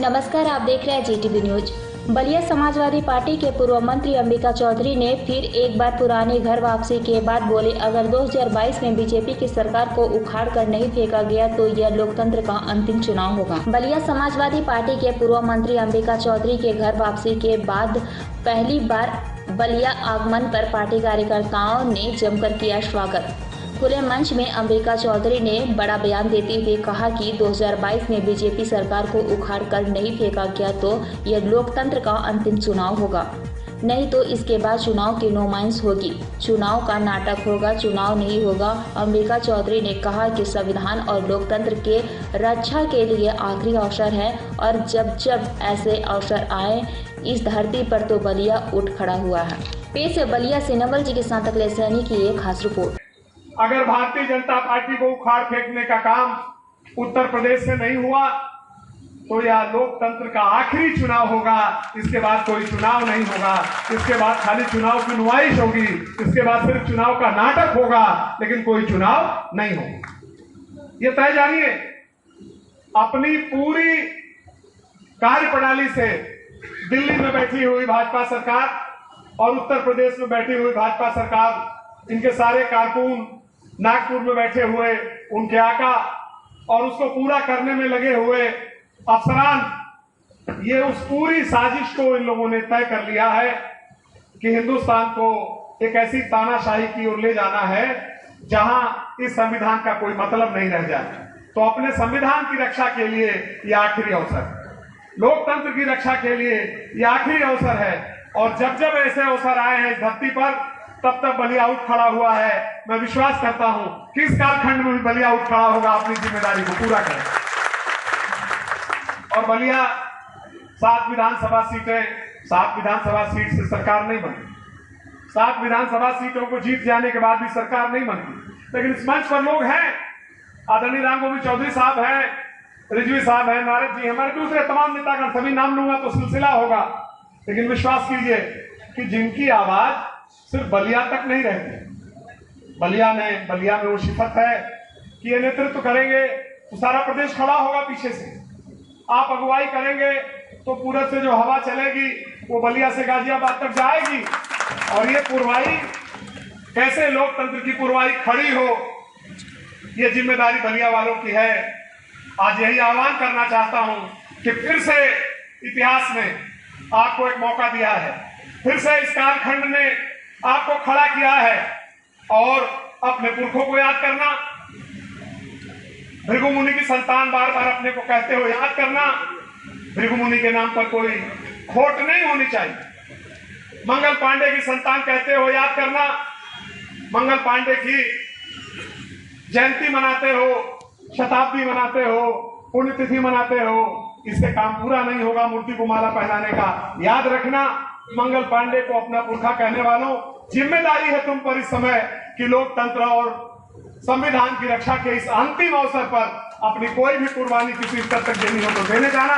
नमस्कार, आप देख रहे हैं जीटीवी न्यूज। बलिया समाजवादी पार्टी के पूर्व मंत्री अंबिका चौधरी ने फिर एक बार पुराने घर वापसी के बाद बोले, अगर 2022 में बीजेपी की सरकार को उखाड़ कर नहीं फेंका गया तो यह लोकतंत्र का अंतिम चुनाव होगा। बलिया समाजवादी पार्टी के पूर्व मंत्री अंबिका चौधरी के घर वापसी के बाद पहली बार बलिया आगमन पर पार्टी कार्यकर्ताओं ने जमकर किया स्वागत। खुले मंच में अंबिका चौधरी ने बड़ा बयान देते हुए कहा कि 2022 में बीजेपी सरकार को उखाड़ कर नहीं फेंका गया तो यह लोकतंत्र का अंतिम चुनाव होगा, नहीं तो इसके बाद चुनाव की नुमाइश होगी, चुनाव का नाटक होगा, चुनाव नहीं होगा। अंबिका चौधरी ने कहा कि संविधान और लोकतंत्र के रक्षा के लिए आखिरी अवसर है और जब जब ऐसे अवसर आए इस धरती पर तो बलिया उठ खड़ा हुआ है। पेश है बलिया से नवल जी के साथ अखिलेश सैनी की एक खास रिपोर्ट। अगर भारतीय जनता पार्टी को उखाड़ फेंकने का काम उत्तर प्रदेश से नहीं हुआ तो यह लोकतंत्र का आखिरी चुनाव होगा। इसके बाद कोई चुनाव नहीं होगा, इसके बाद खाली चुनाव की नुमाइश होगी, इसके बाद सिर्फ चुनाव का नाटक होगा, लेकिन कोई चुनाव नहीं होगा। ये तय जानिए, अपनी पूरी कार्यप्रणाली से दिल्ली में बैठी हुई भाजपा सरकार और उत्तर प्रदेश में बैठी हुई भाजपा सरकार, इनके सारे कारकुन, नागपुर में बैठे हुए उनके आका और उसको पूरा करने में लगे हुए अफसरान, ये उस पूरी साजिश को इन लोगों ने तय कर लिया है कि हिंदुस्तान को एक ऐसी तानाशाही की ओर ले जाना है जहां इस संविधान का कोई मतलब नहीं रह जाए। तो अपने संविधान की रक्षा के लिए यह आखिरी अवसर है, लोकतंत्र की रक्षा के लिए यह आखिरी अवसर है। और जब जब ऐसे अवसर आए हैं इस धरती पर, तब तक बलिया उठ खड़ा हुआ है। मैं विश्वास करता हूं कि इस कालखंड में भी बलिया उठ खड़ा होगा, अपनी जिम्मेदारी को पूरा करें। और बलिया 7 विधानसभा सीटें, 7 विधानसभा सीट से सरकार नहीं बनती, 7 विधानसभा सीटों को जीत जाने के बाद भी सरकार नहीं बनती। लेकिन इस मंच पर लोग हैं, आदरणीय राम गोविंद चौधरी साहब हैं, रिजवी साहब हैं, नारद जी, हमारे दूसरे तमाम नेतागण, सभी नाम लूंगा तो सिलसिला होगा। लेकिन विश्वास कीजिए कि जिनकी आवाज सिर्फ बलिया तक नहीं रहती, बलिया में वो सिफत है कि ये नेतृत्व करेंगे तो सारा प्रदेश खड़ा होगा पीछे से, आप अगुवाई करेंगे तो पूरब से जो हवा चलेगी वो बलिया से गाजियाबाद तक जाएगी। और ये पुरवाई, कैसे लोकतंत्र की पुरवाई खड़ी हो, ये जिम्मेदारी बलिया वालों की है। आज यही आह्वान करना चाहता हूं कि फिर से इतिहास ने आपको एक मौका दिया है, फिर से इस कालखंड ने आपको खड़ा किया है और अपने पुरखों को याद करना, भृगु मुनि की संतान बार बार अपने को कहते हो याद करना, भृगु मुनि के नाम पर कोई खोट नहीं होनी चाहिए। मंगल पांडे की संतान कहते हो याद करना, मंगल पांडे की जयंती मनाते हो, शताब्दी मनाते हो, पुण्यतिथि मनाते हो, इससे काम पूरा नहीं होगा मूर्ति को माला पहनाने का। याद रखना, मंगल पांडे को अपना पुरखा कहने वालों, जिम्मेदारी है तुम पर इस समय कि लोकतंत्र और संविधान की रक्षा के इस अंतिम अवसर पर अपनी कोई भी कुर्बानी किसी स्तर तक देनी हो तो देने जाना।